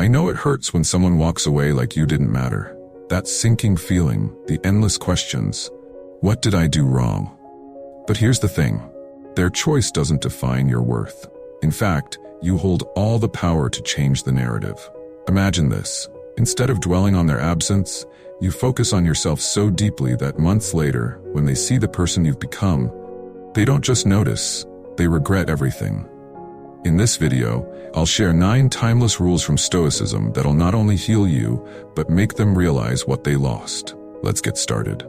I know it hurts when someone walks away like you didn't matter. That sinking feeling, the endless questions. What did I do wrong? But here's the thing. Their choice doesn't define your worth. In fact, you hold all the power to change the narrative. Imagine this. Instead of dwelling on their absence, you focus on yourself so deeply that months later, when they see the person you've become, they don't just notice, they regret everything. In this video, I'll share 9 timeless rules from Stoicism that'll not only heal you, but make them realize what they lost. Let's get started.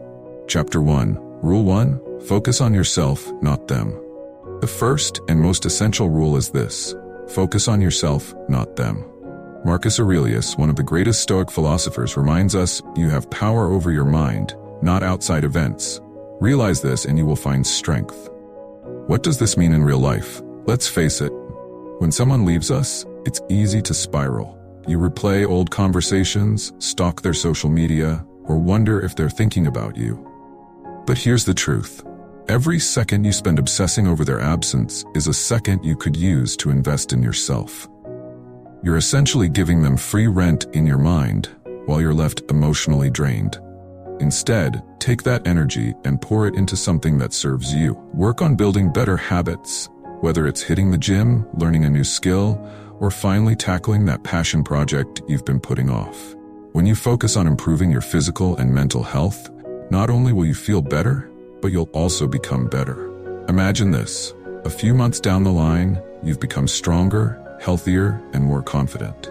Chapter 1. Rule 1. Focus on yourself, not them. The first and most essential rule is this. Focus on yourself, not them. Marcus Aurelius, one of the greatest Stoic philosophers, reminds us you have power over your mind, not outside events. Realize this and you will find strength. What does this mean in real life? Let's face it. When someone leaves us, it's easy to spiral. You replay old conversations, stalk their social media, or wonder if they're thinking about you. But here's the truth. Every second you spend obsessing over their absence is a second you could use to invest in yourself. You're essentially giving them free rent in your mind while you're left emotionally drained. Instead, take that energy and pour it into something that serves you. Work on building better habits, whether it's hitting the gym, learning a new skill, or finally tackling that passion project you've been putting off. When you focus on improving your physical and mental health, not only will you feel better, but you'll also become better. Imagine this. A few months down the line, you've become stronger, healthier, and more confident.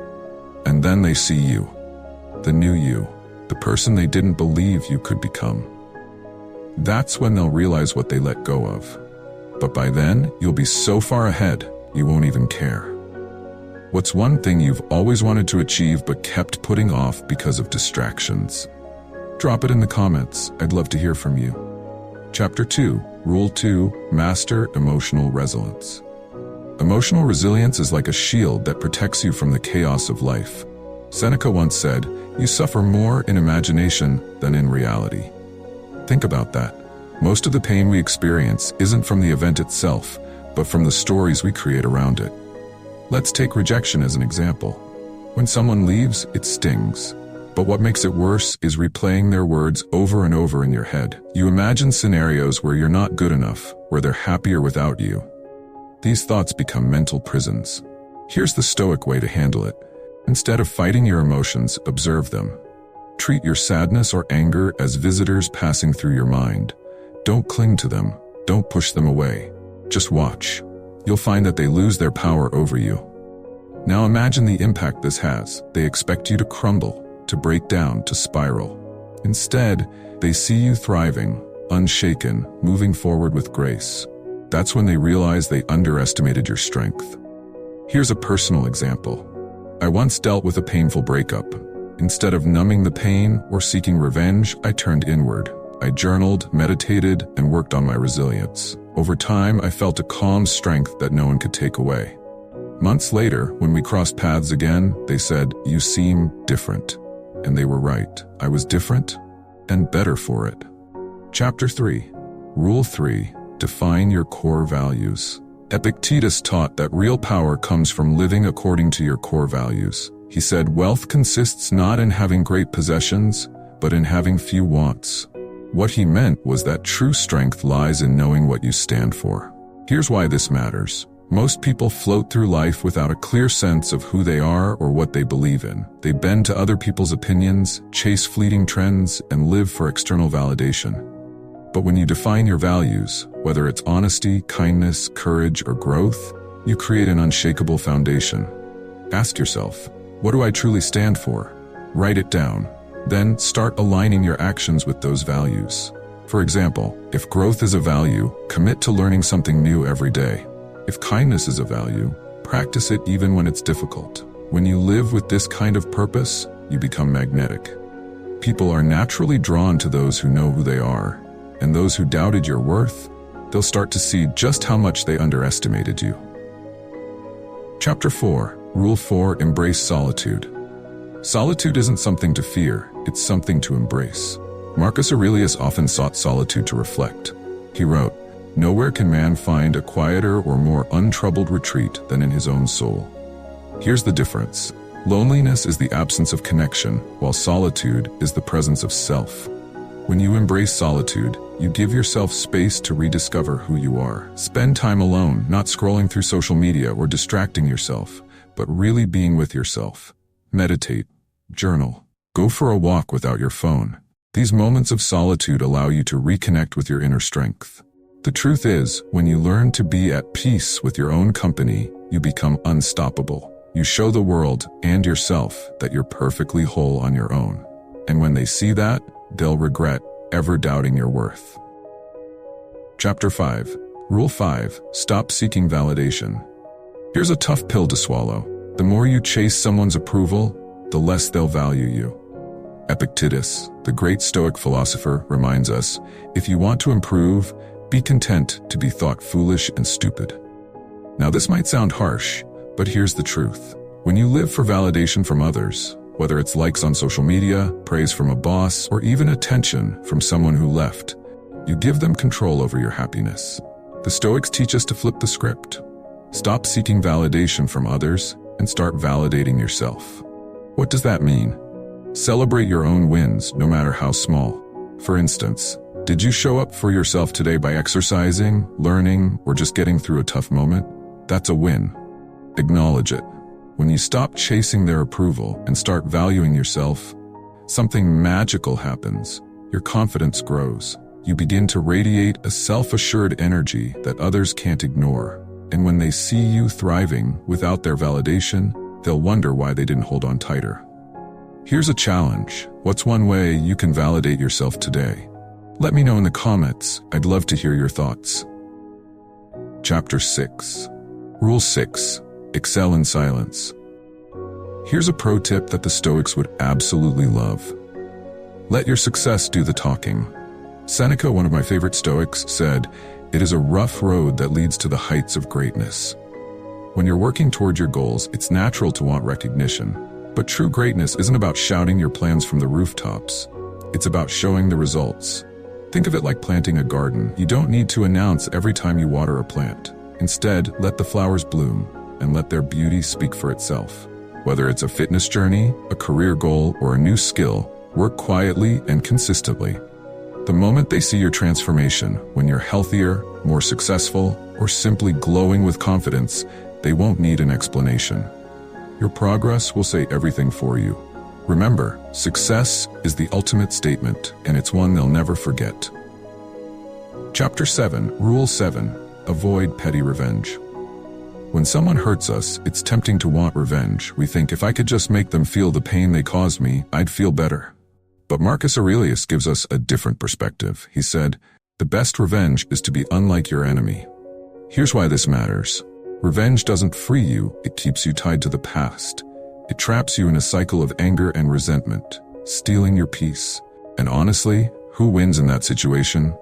And then they see you, the new you, the person they didn't believe you could become. That's when they'll realize what they let go of. But by then, you'll be so far ahead, you won't even care. What's one thing you've always wanted to achieve but kept putting off because of distractions? Drop it in the comments. I'd love to hear from you. Chapter 2. Rule 2. Master emotional resilience. Emotional resilience is like a shield that protects you from the chaos of life. Seneca once said, "You suffer more in imagination than in reality." Think about that. Most of the pain we experience isn't from the event itself, but from the stories we create around it. Let's take rejection as an example. When someone leaves, it stings. But what makes it worse is replaying their words over and over in your head. You imagine scenarios where you're not good enough, where they're happier without you. These thoughts become mental prisons. Here's the Stoic way to handle it. Instead of fighting your emotions, observe them. Treat your sadness or anger as visitors passing through your mind. Don't cling to them. Don't push them away. Just watch. You'll find that they lose their power over you. Now imagine the impact this has. They expect you to crumble, to break down, to spiral. Instead, they see you thriving, unshaken, moving forward with grace. That's when they realize they underestimated your strength. Here's a personal example. I once dealt with a painful breakup. Instead of numbing the pain or seeking revenge, I turned inward. I journaled, meditated, and worked on my resilience. Over time, I felt a calm strength that no one could take away. Months later, when we crossed paths again, they said, "You seem different." And they were right. I was different and better for it. Chapter 3. Rule 3. Define your core values. Epictetus taught that real power comes from living according to your core values. He said, "Wealth consists not in having great possessions, but in having few wants." What he meant was that true strength lies in knowing what you stand for. Here's why this matters. Most people float through life without a clear sense of who they are or what they believe in. They bend to other people's opinions, chase fleeting trends, and live for external validation. But when you define your values, whether it's honesty, kindness, courage, or growth, you create an unshakable foundation. Ask yourself, what do I truly stand for? Write it down. Then start aligning your actions with those values. For example, if growth is a value, commit to learning something new every day. If kindness is a value, practice it even when it's difficult. When you live with this kind of purpose, you become magnetic. People are naturally drawn to those who know who they are, and those who doubted your worth, they'll start to see just how much they underestimated you. Chapter 4. Rule 4. Embrace solitude. Solitude isn't something to fear, it's something to embrace. Marcus Aurelius often sought solitude to reflect. He wrote, "Nowhere can man find a quieter or more untroubled retreat than in his own soul." Here's the difference. Loneliness is the absence of connection, while solitude is the presence of self. When you embrace solitude, you give yourself space to rediscover who you are. Spend time alone, not scrolling through social media or distracting yourself, but really being with yourself. Meditate, journal, go for a walk without your phone. These moments of solitude allow you to reconnect with your inner strength. The truth is, when you learn to be at peace with your own company, you become unstoppable. You show the world and yourself that you're perfectly whole on your own. And when they see that, they'll regret ever doubting your worth. Chapter 5. Rule 5. Stop seeking validation. Here's a tough pill to swallow. The more you chase someone's approval, the less they'll value you. Epictetus, the great Stoic philosopher, reminds us, if you want to improve, be content to be thought foolish and stupid. Now this might sound harsh, but here's the truth. When you live for validation from others, whether it's likes on social media, praise from a boss, or even attention from someone who left, you give them control over your happiness. The Stoics teach us to flip the script. Stop seeking validation from others and start validating yourself. What does that mean? Celebrate your own wins, no matter how small. For instance, did you show up for yourself today by exercising, learning, or just getting through a tough moment? That's a win. Acknowledge it. When you stop chasing their approval and start valuing yourself, something magical happens. Your confidence grows. You begin to radiate a self-assured energy that others can't ignore. And when they see you thriving without their validation, they'll wonder why they didn't hold on tighter. Here's a challenge. What's one way you can validate yourself today? Let me know in the comments. I'd love to hear your thoughts. Chapter 6. Rule 6. Excel in silence. Here's a pro tip that the Stoics would absolutely love. Let your success do the talking. Seneca, one of my favorite Stoics, said, "It is a rough road that leads to the heights of greatness." When you're working toward your goals, it's natural to want recognition. But true greatness isn't about shouting your plans from the rooftops. It's about showing the results. Think of it like planting a garden. You don't need to announce every time you water a plant. Instead, let the flowers bloom and let their beauty speak for itself. Whether it's a fitness journey, a career goal, or a new skill, work quietly and consistently. The moment they see your transformation, when you're healthier, more successful, or simply glowing with confidence, they won't need an explanation. Your progress will say everything for you. Remember, success is the ultimate statement, and it's one they'll never forget. Chapter 7. Rule 7. Avoid petty revenge. When someone hurts us, it's tempting to want revenge. We think, if I could just make them feel the pain they caused me, I'd feel better. But Marcus Aurelius gives us a different perspective. He said, "The best revenge is to be unlike your enemy." Here's why this matters. Revenge doesn't free you, it keeps you tied to the past. It traps you in a cycle of anger and resentment, stealing your peace. And honestly, who wins in that situation?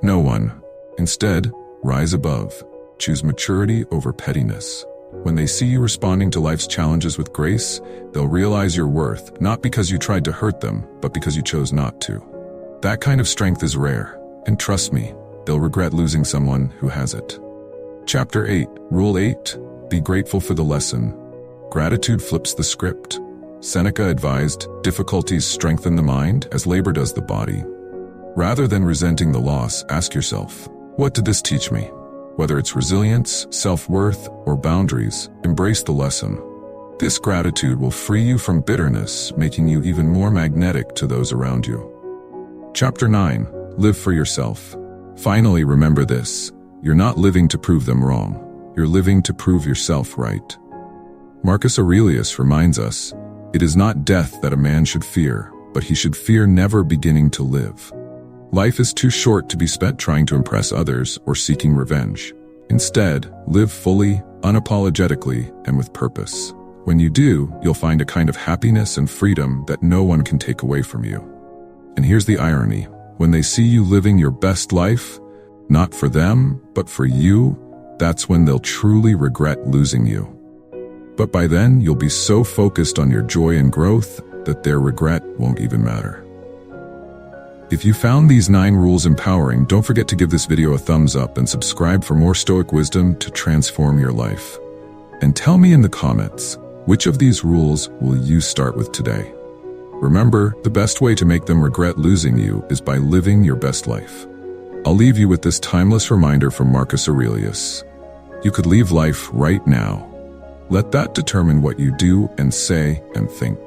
No one. Instead, rise above. Choose maturity over pettiness. When they see you responding to life's challenges with grace, they'll realize your worth, not because you tried to hurt them, but because you chose not to. That kind of strength is rare, and trust me, they'll regret losing someone who has it. Chapter 8. Rule 8. Be grateful for the lesson. Gratitude flips the script. Seneca advised, difficulties strengthen the mind as labor does the body. Rather than resenting the loss, ask yourself, what did this teach me? Whether it's resilience, self-worth, or boundaries, embrace the lesson. This gratitude will free you from bitterness, making you even more magnetic to those around you. Chapter 9. Live for yourself. Finally, remember this. You're not living to prove them wrong. You're living to prove yourself right. Marcus Aurelius reminds us, it is not death that a man should fear, but he should fear never beginning to live. Life is too short to be spent trying to impress others or seeking revenge. Instead, live fully, unapologetically, and with purpose. When you do, you'll find a kind of happiness and freedom that no one can take away from you. And here's the irony. When they see you living your best life, not for them, but for you, that's when they'll truly regret losing you. But by then, you'll be so focused on your joy and growth that their regret won't even matter. If you found these 9 rules empowering, don't forget to give this video a thumbs up and subscribe for more Stoic wisdom to transform your life. And tell me in the comments, Which of these rules will you start with today? Remember, the best way to make them regret losing you is by living your best life. I'll leave you with this timeless reminder from Marcus Aurelius. You could leave life right now. Let that determine what you do and say and think.